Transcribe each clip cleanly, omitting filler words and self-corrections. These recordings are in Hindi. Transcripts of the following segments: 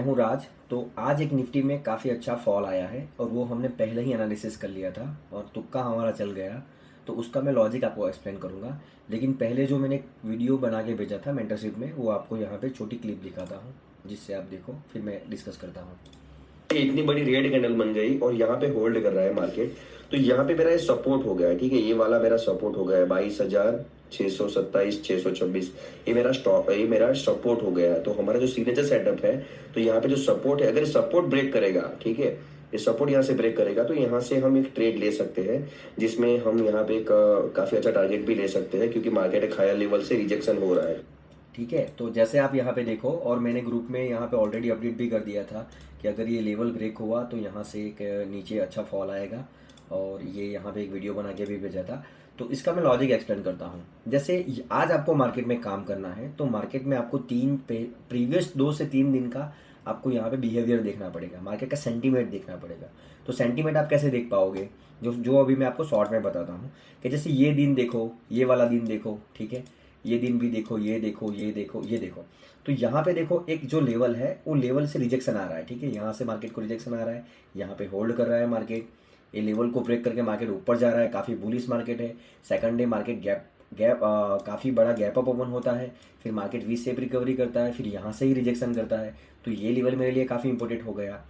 मैं हूँ राज। तो आज एक निफ्टी में काफ़ी अच्छा फॉल आया है और वो हमने पहले ही एनालिसिस कर लिया था और तुक्का हमारा चल गया। तो उसका मैं लॉजिक आपको एक्सप्लेन करूँगा, लेकिन पहले जो मैंने वीडियो बना के भेजा था मेंटरशिप में वो आपको यहाँ पे छोटी क्लिप दिखाता हूँ जिससे आप देखो, फिर मैं डिस्कस करता हूँ। इतनी बड़ी रेड कैंडल बन गई और यहाँ पे होल्ड कर रहा है मार्केट। तो यहाँ पे मेरा ये सपोर्ट हो गया है, ठीक है। ये वाला मेरा सपोर्ट हो गया है 22,627 626। ये मेरा स्टॉप है, ये मेरा सपोर्ट हो गया है। तो हमारा जो सिग्नेचर सेटअप है, तो यहाँ पे जो सपोर्ट है, अगर सपोर्ट ब्रेक करेगा, ठीक है, ये सपोर्ट यहाँ से ब्रेक करेगा तो यहाँ से हम एक ट्रेड ले सकते हैं, जिसमें हम यहाँ पे एक काफी अच्छा टारगेट भी ले सकते हैं, क्योंकि मार्केट एक हायर लेवल से रिजेक्शन हो रहा है। ठीक है, तो जैसे आप यहाँ पे देखो, और मैंने ग्रुप में यहाँ पे ऑलरेडी अपडेट भी कर दिया था कि अगर ये लेवल ब्रेक हुआ तो यहाँ से एक नीचे अच्छा फॉल आएगा, और ये यहाँ पे एक वीडियो बना के भी भेजा था। तो इसका मैं लॉजिक एक्सप्लेन करता हूँ। जैसे आज आपको मार्केट में काम करना है तो मार्केट में आपको प्रीवियस 2 से 3 दिन का आपको यहाँ पे बिहेवियर देखना पड़ेगा, मार्केट का सेंटीमेंट देखना पड़ेगा। तो सेंटीमेंट आप कैसे देख पाओगे, जो जो अभी मैं आपको शॉर्ट में बताता हूँ कि जैसे ये दिन देखो, ये वाला दिन देखो, ठीक है, ये दिन भी देखो, ये देखो, ये देखो, ये देखो। तो यहाँ पे देखो एक जो लेवल है वो लेवल से रिजेक्शन आ रहा है, ठीक है। यहाँ से मार्केट को रिजेक्शन आ रहा है, यहाँ पे होल्ड कर रहा है मार्केट, ये लेवल को ब्रेक करके मार्केट ऊपर जा रहा है, काफ़ी बुलिश मार्केट है। सेकंड डे मार्केट काफ़ी बड़ा गैप अप ओपन होता है, फिर मार्केट वी शेप रिकवरी करता है, फिर यहाँ से ही रिजेक्शन करता है। तो ये लेवल मेरे लिए काफ़ी इंपॉर्टेंट हो गया।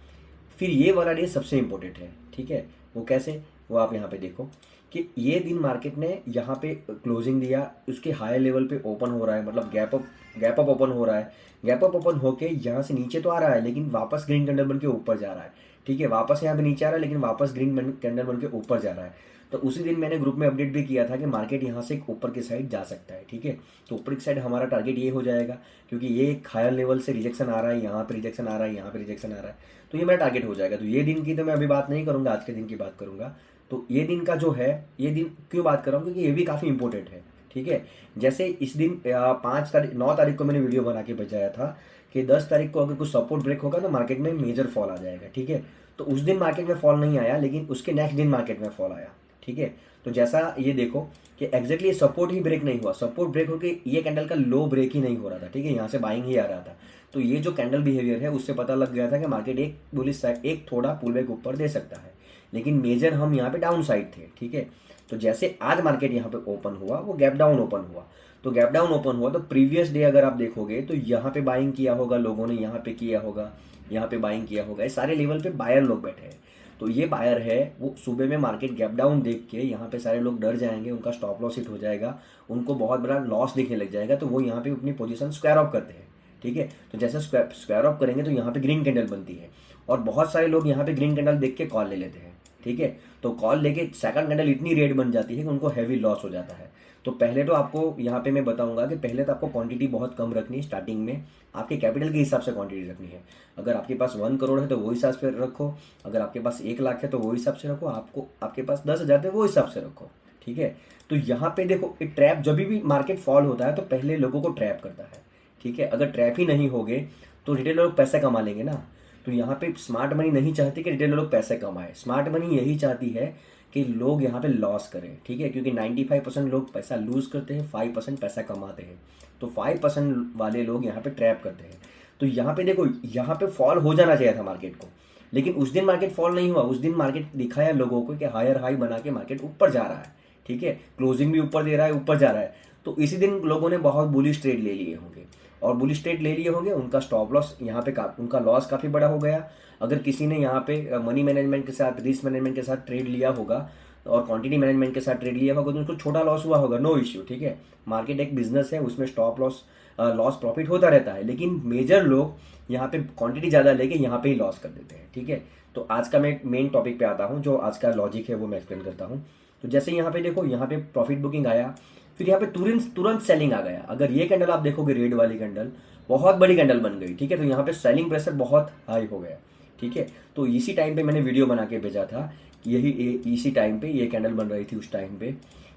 फिर ये वाला डे सबसे इंपॉर्टेंट है, ठीक है। वो कैसे, वो आप यहाँ पे देखो कि ये दिन मार्केट ने यहाँ पे क्लोजिंग दिया, उसके हायर लेवल पे ओपन हो रहा है, मतलब गैप अप ओपन हो रहा है। गैप अप ओपन होके यहाँ से नीचे तो आ रहा है लेकिन वापस ग्रीन कैंडल बन के ऊपर जा रहा है, ठीक है। वापस यहाँ पे नीचे आ रहा है लेकिन वापस ग्रीन कैंडल बन के ऊपर जा रहा है। तो उसी दिन मैंने ग्रुप में अपडेट भी किया था कि मार्केट यहाँ से ऊपर की साइड जा सकता है, ठीक है। तो ऊपर की साइड हमारा टारगेट ये हो जाएगा, क्योंकि ये एक हायर लेवल से रिजेक्शन आ रहा है, यहाँ पे रिजेक्शन आ रहा है, यहाँ पे रिजेक्शन आ रहा है, तो ये मेरा टारगेट हो जाएगा। तो ये दिन की तो मैं अभी बात नहीं करूंगा, आज के दिन की बात करूंगा। तो ये दिन का जो है, ये दिन क्यों बात कर रहा हूँ, क्योंकि ये भी काफ़ी इंपॉर्टेंट है, ठीक है। जैसे इस दिन 9 तारीख को मैंने वीडियो बना के भेजाया था कि 10 तारीख को अगर कुछ सपोर्ट ब्रेक होगा तो मार्केट में मेजर फॉल आ जाएगा, ठीक है। तो उस दिन मार्केट में फॉल नहीं आया, लेकिन उसके नेक्स्ट दिन मार्केट में फॉल आया, ठीक है। तो जैसा ये देखो कि एग्जैक्टली सपोर्ट ही ब्रेक नहीं हुआ, सपोर्ट ब्रेक होकर ये कैंडल का लो ब्रेक ही नहीं हो रहा था, ठीक है, यहाँ से बाइंग ही आ रहा था। तो ये जो कैंडल बिहेवियर है उससे पता लग गया था कि मार्केट एक बुलिश साइड, एक थोड़ा पुल बैक ऊपर दे सकता है, लेकिन मेजर हम यहाँ पे डाउन साइड थे, ठीक है। तो जैसे आज मार्केट यहाँ पे ओपन हुआ, वो गैप डाउन ओपन हुआ। तो गैप डाउन ओपन हुआ तो प्रीवियस डे अगर आप देखोगे तो यहाँ पे बाइंग किया होगा लोगों ने, यहाँ पे किया होगा, यहाँ पे बाइंग किया होगा, इस सारे लेवल पे बायर लोग बैठे हैं। तो ये बायर है, वो सुबह में मार्केट गैप डाउन देख के यहाँ पे सारे लोग डर जाएंगे, उनका स्टॉप लॉस हिट हो जाएगा, उनको बहुत बड़ा लॉस दिखने लग जाएगा, तो वो यहाँ पे अपनी पोजीशन स्क्वायर ऑफ करते हैं, ठीक है। तो जैसे स्क्वायर ऑफ करेंगे तो यहाँ पे ग्रीन कैंडल बनती है, और बहुत सारे लोग यहाँ पे ग्रीन कैंडल देख के कॉल ले लेते हैं, ठीक है। तो कॉल लेके सेकंड कैंडल इतनी रेड बन जाती है कि उनको हैवी लॉस हो जाता है। तो पहले तो आपको यहाँ पे मैं बताऊंगा कि पहले तो आपको क्वांटिटी बहुत कम रखनी है स्टार्टिंग में, आपके कैपिटल के हिसाब से क्वांटिटी रखनी है। अगर आपके पास 1 करोड़ है तो वो हिसाब से रखो, अगर आपके पास 1 लाख है तो वो हिसाब से रखो, आपको आपके पास 10,000 है वो हिसाब से रखो, ठीक है। तो यहाँ पे देखो, एक ट्रैप, जब भी मार्केट फॉल होता है तो पहले लोगों को ट्रैप करता है, ठीक है। अगर ट्रैप ही नहीं होगे तो रिटेल लोग पैसे कमा लेंगे ना। तो यहाँ पे स्मार्ट मनी नहीं चाहती कि रिटेल लोग पैसे कमाए, स्मार्ट मनी यही चाहती है कि लोग यहाँ पे लॉस करें, ठीक है, क्योंकि 95% लोग पैसा लूज करते हैं, 5% पैसा कमाते हैं। तो 5% वाले लोग यहाँ पे ट्रैप करते हैं। तो यहाँ पे देखो, यहाँ पे फॉल हो जाना चाहिए था मार्केट को, लेकिन उस दिन मार्केट फॉल नहीं हुआ। उस दिन मार्केट दिखाया लोगों को कि हायर हाई बना के मार्केट ऊपर जा रहा है, ठीक है, क्लोजिंग भी ऊपर दे रहा है, ऊपर जा रहा है। तो इसी दिन लोगों ने बहुत बुलिश ट्रेड ले लिए होंगे, और बुलिश ट्रेड ले लिए होंगे, उनका स्टॉप लॉस यहाँ पे उनका लॉस काफ़ी बड़ा हो गया। अगर किसी ने यहाँ पे मनी मैनेजमेंट के साथ, रिस्क मैनेजमेंट के साथ ट्रेड लिया होगा और क्वांटिटी मैनेजमेंट के साथ ट्रेड लिया होगा तो उनको छोटा लॉस हुआ होगा, नो इश्यू, ठीक है। मार्केट एक बिजनेस है, उसमें स्टॉप लॉस लॉस प्रॉफिट होता रहता है, लेकिन मेजर लोग यहाँ पे क्वांटिटी ज़्यादा लेके यहाँ पे ही लॉस कर देते हैं, ठीक है। तो आज का मैं मेन टॉपिक पे आता हूँ, जो आज का लॉजिक है वो मैं एक्सप्लेन करता हूँ। तो जैसे यहाँ पे देखो, यहाँ पे प्रॉफिट बुकिंग आया, फिर यहाँ पे तुरंत तुरंत सेलिंग आ गया। अगर ये कैंडल आप देखोगे, रेड वाली कैंडल बहुत बड़ी कैंडल बन गई, ठीक है। तो यहाँ पे सेलिंग प्रेशर बहुत हाई हो गया, ठीक है। तो इसी टाइम पे मैंने वीडियो बना के भेजा था, यही इसी टाइम पे ये कैंडल बन रही थी उस टाइम पे,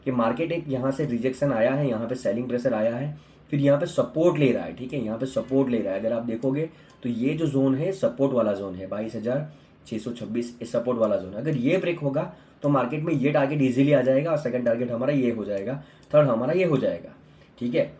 कि मार्केट एक यहाँ से रिजेक्शन आया है, यहाँ पे सेलिंग प्रेशर आया है, फिर यहाँ पे सपोर्ट ले रहा है, ठीक है, यहाँ पे सपोर्ट ले रहा है। अगर आप देखोगे तो ये जो जोन है सपोर्ट वाला जोन है, 22,626, ये सपोर्ट वाला जोन है। अगर ये ब्रेक होगा तो मार्केट में ये टारगेट इजीली आ जाएगा, और सेकंड टारगेट हमारा ये हो जाएगा, थर्ड हमारा ये हो जाएगा, ठीक है।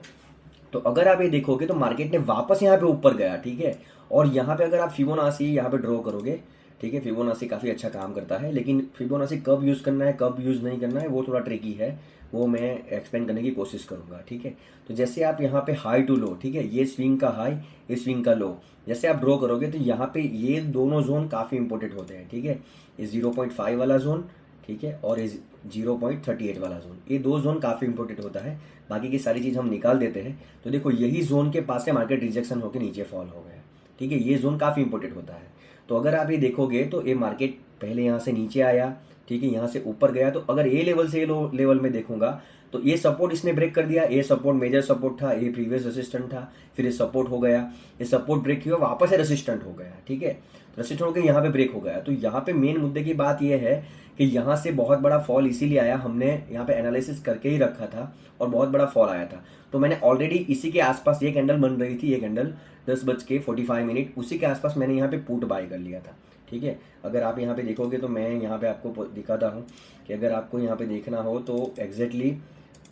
तो अगर आप ये देखोगे तो मार्केट ने वापस यहाँ पे ऊपर गया, ठीक है, और यहाँ पे अगर आप फिबोनाची यहाँ पे ड्रॉ करोगे, ठीक है, फिबोनाची काफ़ी अच्छा काम करता है, लेकिन फिबोनाची कब यूज़ करना है कब यूज़ नहीं करना है वो थोड़ा ट्रिकी है, वो मैं एक्सप्लेन करने की कोशिश करूँगा, ठीक है। तो जैसे आप यहाँ पे हाई टू लो, ठीक है, ये स्विंग का हाई, ये स्विंग का लो, जैसे आप ड्रॉ करोगे तो यहाँ पे ये दोनों जोन काफ़ी इंपॉर्टेंट होते हैं, ठीक है। ये 0.5 वाला जोन, ठीक है, और ये 0.38 वाला जोन, ये दो जोन काफ़ी इंपॉर्टेंट होता है। बाकी की सारी चीज़ हम निकाल देते हैं। तो देखो यही जोन के पास से मार्केट रिजेक्शन होकर नीचे फॉल हो गया, ठीक है, ये जोन काफ़ी इंपॉर्टेंट होता है। तो अगर आप ये देखोगे तो ये मार्केट पहले यहाँ से नीचे आया, ठीक है, यहाँ से ऊपर गया, तो अगर ए लेवल से ए लो लेवल में देखूंगा तो ये सपोर्ट इसने ब्रेक कर दिया, ये सपोर्ट मेजर सपोर्ट था, ये प्रीवियस रेसिस्टेंट था, फिर ये सपोर्ट हो गया, ये सपोर्ट ब्रेक किया, वापस से रेसिस्टेंट हो गया, ठीक है, रेसिस्टेंट होकर यहाँ पे ब्रेक हो गया। तो यहाँ पे मेन मुद्दे की बात यह है कि यहाँ से बहुत बड़ा फॉल इसीलिए आया, हमने यहाँ पे एनालिसिस करके ही रखा था और बहुत बड़ा फॉल आया था। तो मैंने ऑलरेडी इसी के आसपास ये कैंडल बन रही थी, ये कैंडल 10:45, उसी के आसपास मैंने यहाँ पे पुट बाय कर लिया था, ठीक है। अगर आप यहाँ पे देखोगे तो मैं यहाँ पे आपको दिखाता हूँ कि अगर आपको यहाँ पे देखना हो तो एग्जैक्टली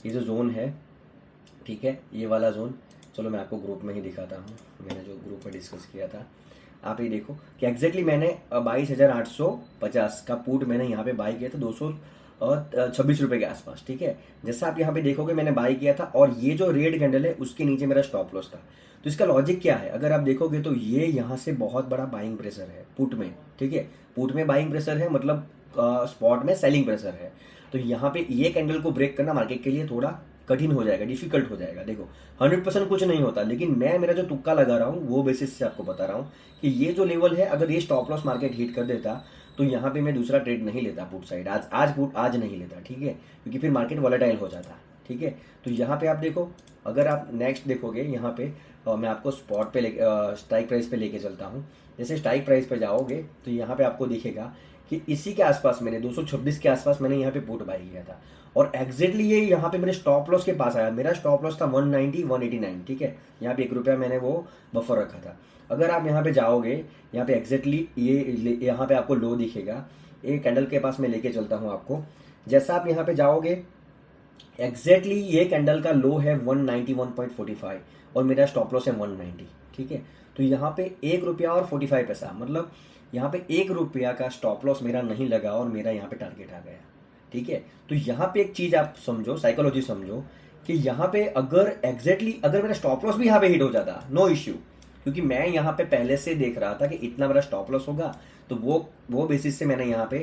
ये जो जोन है, ठीक है, ये वाला जोन, चलो मैं आपको ग्रुप में ही दिखाता हूँ, मैंने जो ग्रुप में डिस्कस किया था, आप ये देखो कि एग्जैक्टली मैंने 22,850 का पुट मैंने यहाँ पे बाई किया था 226 रुपये के आसपास, ठीक है। जैसा आप यहाँ पे देखोगे मैंने बाई किया था और ये जो रेड कैंडल है उसके नीचे मेरा स्टॉप लॉस था। तो इसका लॉजिक क्या है, अगर आप देखोगे तो ये यहाँ से बहुत बड़ा बाइंग प्रेशर है पुट में, ठीक है, पुट में बाइंग प्रेशर है, मतलब स्पॉट में सेलिंग प्रेशर है। तो यहाँ पे ये कैंडल को ब्रेक करना मार्केट के लिए थोड़ा कठिन हो जाएगा, डिफिकल्ट हो जाएगा। देखो 100% कुछ नहीं होता, लेकिन मैं मेरा जो तुक्का लगा रहा हूँ वो बेसिस से आपको बता रहा हूँ कि ये जो लेवल है अगर ये स्टॉप लॉस मार्केट हिट कर देता तो यहाँ पे मैं दूसरा ट्रेड नहीं लेता पुट साइड, आज नहीं लेता, ठीक है, क्योंकि फिर मार्केट वॉलेटाइल हो जाता, ठीक है। तो यहाँ पे आप देखो, अगर आप नेक्स्ट देखोगे यहाँ पे मैं आपको स्पॉट पे स्ट्राइक प्राइस पे लेके चलता हूँ। जैसे स्ट्राइक प्राइस पे जाओगे तो यहाँ पे आपको दिखेगा कि इसी के आसपास मैंने 226 के आसपास मैंने यहाँ पे पुट बाई किया था और एग्जैक्टली ये यहाँ पे मेरे स्टॉप लॉस के पास आया। मेरा स्टॉप लॉस था 190 189, ठीक है, यहाँ पे 1 रुपया मैंने वो बफर रखा था। अगर आप यहाँ पे जाओगे, यहाँ पे एग्जैक्टली ये यहाँ पे आपको लो दिखेगा, एक कैंडल के पास मैं लेके चलता हूँ आपको। जैसा आप यहाँ पे जाओगे एग्जैक्टली ये कैंडल का लो है 191.45 और मेरा स्टॉप लॉस है 190, ठीक है। तो यहाँ पे 1 रुपया और 45 पैसा, मतलब यहाँ पे 1 रुपया का स्टॉप लॉस मेरा नहीं लगा और मेरा यहाँ पे टारगेट आ गया, ठीक है। तो यहाँ पे एक चीज आप समझो, साइकोलॉजी समझो कि यहाँ पे अगर एग्जैक्टली अगर मेरा स्टॉप लॉस भी यहाँ पे हिट हो जाता, नो इश्यू, क्योंकि मैं यहाँ पे पहले से देख रहा था कि इतना मेरा स्टॉप लॉस होगा, तो वो बेसिस से मैंने यहाँ पे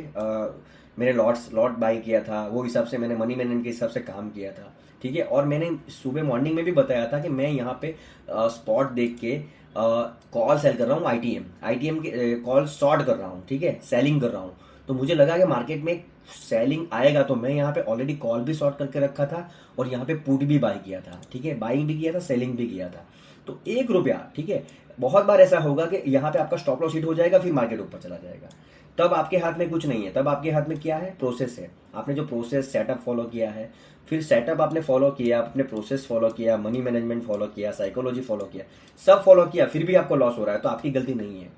मैंने लॉट बाई किया था, वो हिसाब से मैंने मनी मैनेजमेंट के हिसाब से काम किया था, ठीक है। और मैंने सुबह मॉर्निंग में भी बताया था कि मैं यहाँ पे स्पॉट देख के कॉल सेल कर रहा हूँ, आईटीएम के कॉल शॉर्ट कर रहा हूँ, ठीक है, सेलिंग कर रहा हूँ। तो मुझे लगा कि मार्केट में सेलिंग आएगा, तो मैं यहाँ पे ऑलरेडी कॉल भी शॉर्ट करके रखा था और यहाँ पे पुट भी बाई किया था, ठीक है, बाइंग भी किया था, सेलिंग भी किया था। तो 1 रुपया, ठीक है, बहुत बार ऐसा होगा कि यहाँ पे आपका स्टॉप लॉस हिट हो जाएगा, फिर मार्केट ऊपर चला जाएगा, तब आपके हाथ में कुछ नहीं है, तब आपके हाथ में क्या है, प्रोसेस है। आपने जो प्रोसेस सेटअप फॉलो किया है, फिर सेटअप आपने फॉलो किया, आपने प्रोसेस फॉलो किया, मनी मैनेजमेंट फॉलो किया, साइकोलॉजी फॉलो किया, सब फॉलो किया, फिर भी आपको लॉस हो रहा है, तो आपकी गलती नहीं है,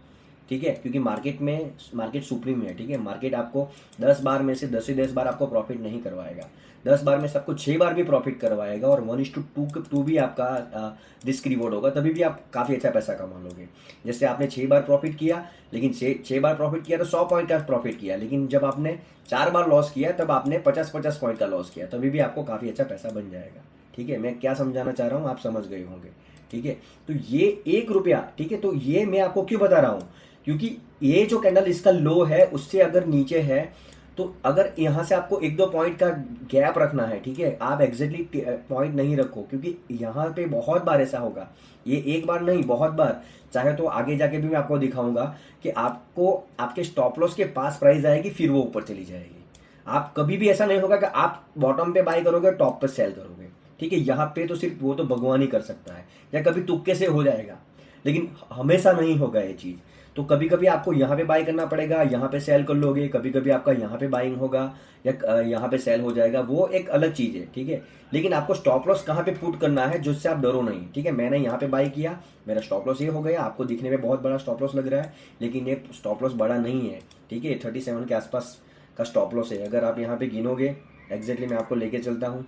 ठीक है, क्योंकि मार्केट सुप्रीम है, ठीक है। मार्केट आपको 10 बार में से 10 से 10 बार आपको प्रॉफिट नहीं करवाएगा, 10 बार में से आपको 6 बार भी प्रॉफिट करवाएगा और 1:2 भी आपका रिस्क रिवॉर्ड होगा, तभी भी आप काफ़ी अच्छा पैसा कमा लोगे। जैसे आपने 6 बार प्रॉफिट किया, लेकिन 6 बार प्रॉफिट किया तो 100 पॉइंट का प्रॉफिट किया, लेकिन जब आपने 4 बार लॉस किया तब आपने 50-50 पॉइंट का लॉस किया, तभी भी आपको काफ़ी अच्छा पैसा बन जाएगा, ठीक है। मैं क्या समझाना चाह रहा हूँ आप समझ गए होंगे, ठीक है। तो ये 1 रुपया, ठीक है, तो ये मैं आपको क्यों बता रहा हूँ, क्योंकि ये जो कैंडल इसका लो है उससे अगर नीचे है तो अगर यहाँ से आपको 1-2 पॉइंट का गैप रखना है, ठीक है, आप एग्जैक्टली पॉइंट नहीं रखो, क्योंकि यहाँ पे बहुत बार ऐसा होगा, ये एक बार नहीं बहुत बार, चाहे तो आगे जाके भी मैं आपको दिखाऊंगा कि आपको आपके स्टॉप लॉस के पास प्राइस आएगी फिर वो ऊपर चली जाएगी। आप कभी भी ऐसा नहीं होगा कि आप बॉटम पे बाय करोगे टॉप पे सेल करोगे, ठीक है। यहाँ पे तो सिर्फ वो तो भगवान ही कर सकता है, या कभी तुक्के से हो जाएगा, लेकिन हमेशा नहीं होगा ये चीज़। तो कभी कभी आपको यहाँ पे बाई करना पड़ेगा, यहाँ पे सेल कर लोगे, कभी कभी आपका यहाँ पे बाइंग होगा या यहाँ पे सेल हो जाएगा, वो एक अलग चीज़ है, ठीक है। लेकिन आपको स्टॉप लॉस कहाँ पे पुट करना है जिससे आप डरो नहीं, ठीक है। मैंने यहाँ पे बाई किया, मेरा स्टॉप लॉस ये हो गया, आपको दिखने में बहुत बड़ा स्टॉप लॉस लग रहा है, लेकिन ये स्टॉप लॉस बड़ा नहीं है, ठीक है, 37 के आसपास का स्टॉप लॉस है। अगर आप यहाँ पे गिनोगे एग्जैक्टली मैं आपको लेके चलता हूँ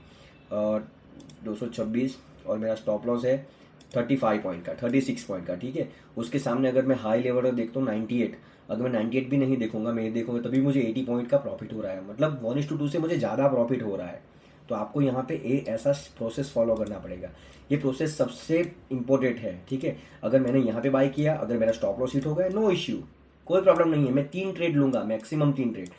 226 और मेरा स्टॉप लॉस है 35 पॉइंट का, 36 पॉइंट का, ठीक है। उसके सामने अगर मैं हाई लेवल पर देखता हूँ 98, अगर मैं 98 भी नहीं देखूंगा, मैं ये देखूंगा तभी मुझे 80 पॉइंट का प्रॉफिट हो रहा है, मतलब 1:2 से मुझे ज़्यादा प्रॉफिट हो रहा है। तो आपको यहाँ पे ऐसा प्रोसेस फॉलो करना पड़ेगा। ये प्रोसेस सबसे इम्पोर्टेंट है, ठीक है। अगर मैंने यहाँ पे बाय किया, अगर मेरा स्टॉप लॉस हिट हो गया, नो इश्यू, कोई प्रॉब्लम नहीं है। मैं 3 ट्रेड लूंगा, मैक्सिमम 3 ट्रेड।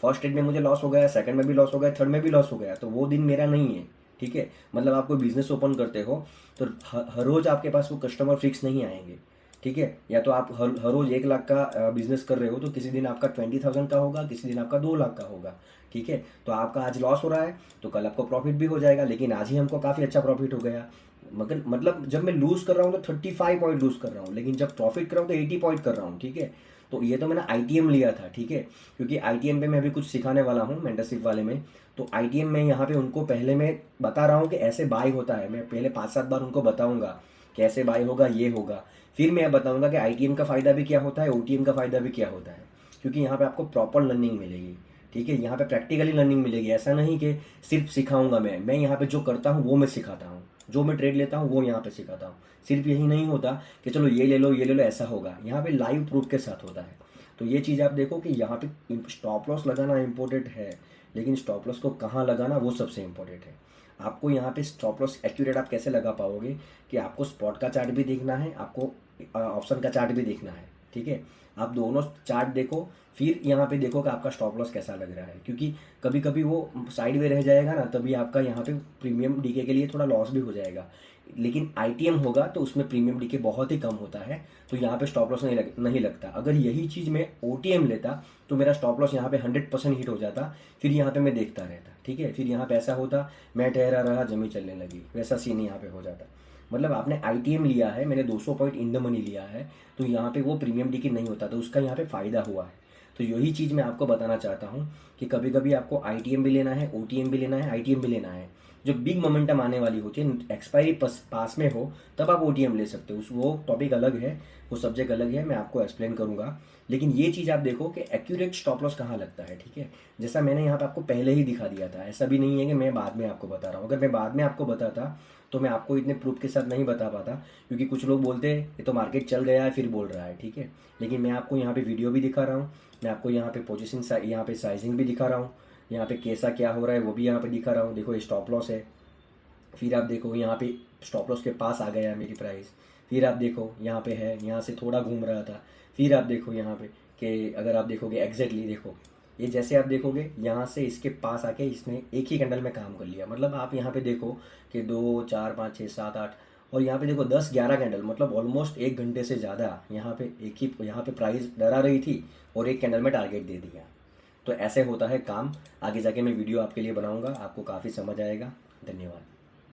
फर्स्ट ट्रेड में मुझे लॉस हो गया, सेकंड में भी लॉस हो गया, थर्ड में भी लॉस हो गया, तो वो दिन मेरा नहीं है, ठीक है। मतलब आप कोई बिजनेस ओपन करते हो तो हर रोज आपके पास वो कस्टमर फिक्स नहीं आएंगे, ठीक है। या तो आप हर रोज 1 लाख का बिजनेस कर रहे हो तो किसी दिन आपका 20,000 का होगा, किसी दिन आपका 2 लाख का होगा, ठीक है। तो आपका आज लॉस हो रहा है तो कल आपको प्रॉफिट भी हो जाएगा, लेकिन आज ही हमको काफ़ी अच्छा प्रॉफिट हो गया। मगर मतलब जब मैं लूज कर रहा हूँ तो 35 पॉइंट लूज कर रहा हूँ, लेकिन जब प्रॉफिट कर रहा हूँ तो 80 पॉइंट कर रहा हूँ, ठीक है। तो ये तो मैंने ITM लिया था, ठीक है, क्योंकि ITM पे मैं अभी कुछ सिखाने वाला हूँ मेंटरशिप वाले में। तो ITM में यहाँ पे उनको पहले मैं बता रहा हूँ कि ऐसे बाय होता है, मैं पहले 5-7 बार उनको बताऊंगा कैसे बाय होगा, ये होगा। फिर मैं बताऊंगा कि ITM का फ़ायदा भी क्या होता है, OTM का फ़ायदा भी क्या होता है, क्योंकि यहाँ पे आपको प्रॉपर लर्निंग मिलेगी, ठीक है। यहाँ पे प्रैक्टिकली लर्निंग मिलेगी, ऐसा नहीं कि सिर्फ सिखाऊंगा मैं यहाँ पे जो करता हूँ वो मैं सिखाता हूँ, जो मैं ट्रेड लेता हूँ वो यहाँ पे सिखाता हूँ। सिर्फ यही नहीं होता कि चलो ये ले लो ये ले लो, ऐसा होगा, यहाँ पे लाइव प्रूफ के साथ होता है। तो ये चीज़ आप देखो कि यहाँ पे स्टॉप लॉस लगाना इम्पोर्टेंट है, लेकिन स्टॉप लॉस को कहाँ लगाना वो सबसे इम्पोर्टेंट है। आपको यहाँ पे स्टॉप लॉस एक्यूरेट आप कैसे लगा पाओगे कि आपको स्पॉट का चार्ट भी देखना है, आपको ऑप्शन का चार्ट भी देखना है, ठीक है। आप दोनों चार्ट देखो, फिर यहाँ पे देखो कि आपका स्टॉप लॉस कैसा लग रहा है, क्योंकि कभी कभी वो साइड में रह जाएगा ना, तभी आपका यहाँ पे प्रीमियम डीके के लिए थोड़ा लॉस भी हो जाएगा। लेकिन ITM होगा तो उसमें प्रीमियम डीके बहुत ही कम होता है, तो यहाँ पे स्टॉप लॉस नहीं लगता। अगर यही चीज़ मैं OTM लेता तो मेरा स्टॉप लॉस यहाँ पे 100% हिट हो जाता, फिर यहाँ पे मैं देखता रहता, ठीक है। फिर यहाँ पे ऐसा होता मैं ठहरा रहा जमी चलने लगी, वैसा सीन यहाँ पे हो जाता। मतलब आपने ITM लिया है, मैंने 200 पॉइंट इन द मनी लिया है, तो यहाँ पे वो प्रीमियम डीके नहीं होता, तो उसका यहाँ पे फ़ायदा हुआ है। तो यही चीज़ मैं आपको बताना चाहता हूँ कि कभी कभी आपको ITM भी लेना है, OTM भी लेना है, ITM भी लेना है। जो बिग मोमेंटम आने वाली होती है, एक्सपायरी पास में हो, तब आप OTM ले सकते हो, वो टॉपिक अलग है, वो सब्जेक्ट अलग है, मैं आपको एक्सप्लेन करूँगा। लेकिन ये चीज़ आप देखो कि एक्यूरेट स्टॉप लॉस कहाँ लगता है, ठीक है। जैसा मैंने यहाँ पे आपको पहले ही दिखा दिया था, ऐसा भी नहीं है कि मैं बाद में आपको बता रहा हूँ। अगर मैं बाद में आपको बताता तो मैं आपको इतने प्रूफ के साथ नहीं बता पाता, क्योंकि कुछ लोग बोलते हैं ये तो मार्केट चल गया है फिर बोल रहा है, ठीक है। लेकिन मैं आपको यहाँ पे वीडियो भी दिखा रहा हूँ, मैं आपको यहाँ पे पोजीशन यहाँ पे साइजिंग भी दिखा रहा हूँ, यहाँ पे कैसा क्या हो रहा है वो भी यहाँ पे दिखा रहा हूँ। देखो ये स्टॉप लॉस है, फिर आप देखो यहाँ पे स्टॉप लॉस के पास आ गया है मेरी प्राइस, फिर आप देखो यहाँ पे है, यहाँ से थोड़ा घूम रहा था, फिर आप देखो यहाँ पे कि अगर आप देखोगे एग्जैक्टली देखो, ये जैसे आप देखोगे यहाँ से इसके पास आके इसने एक ही कैंडल में काम कर लिया। मतलब आप यहाँ पे देखो कि 2 4 5 6 7 8 और यहाँ पे देखो 10-11 कैंडल, मतलब ऑलमोस्ट 1 घंटे से ज़्यादा यहाँ पे एक ही यहाँ पे प्राइस डरा रही थी और एक कैंडल में टारगेट दे दिया। तो ऐसे होता है काम। आगे जाके मैं वीडियो आपके लिए बनाऊंगा, आपको काफ़ी समझ आएगा। धन्यवाद।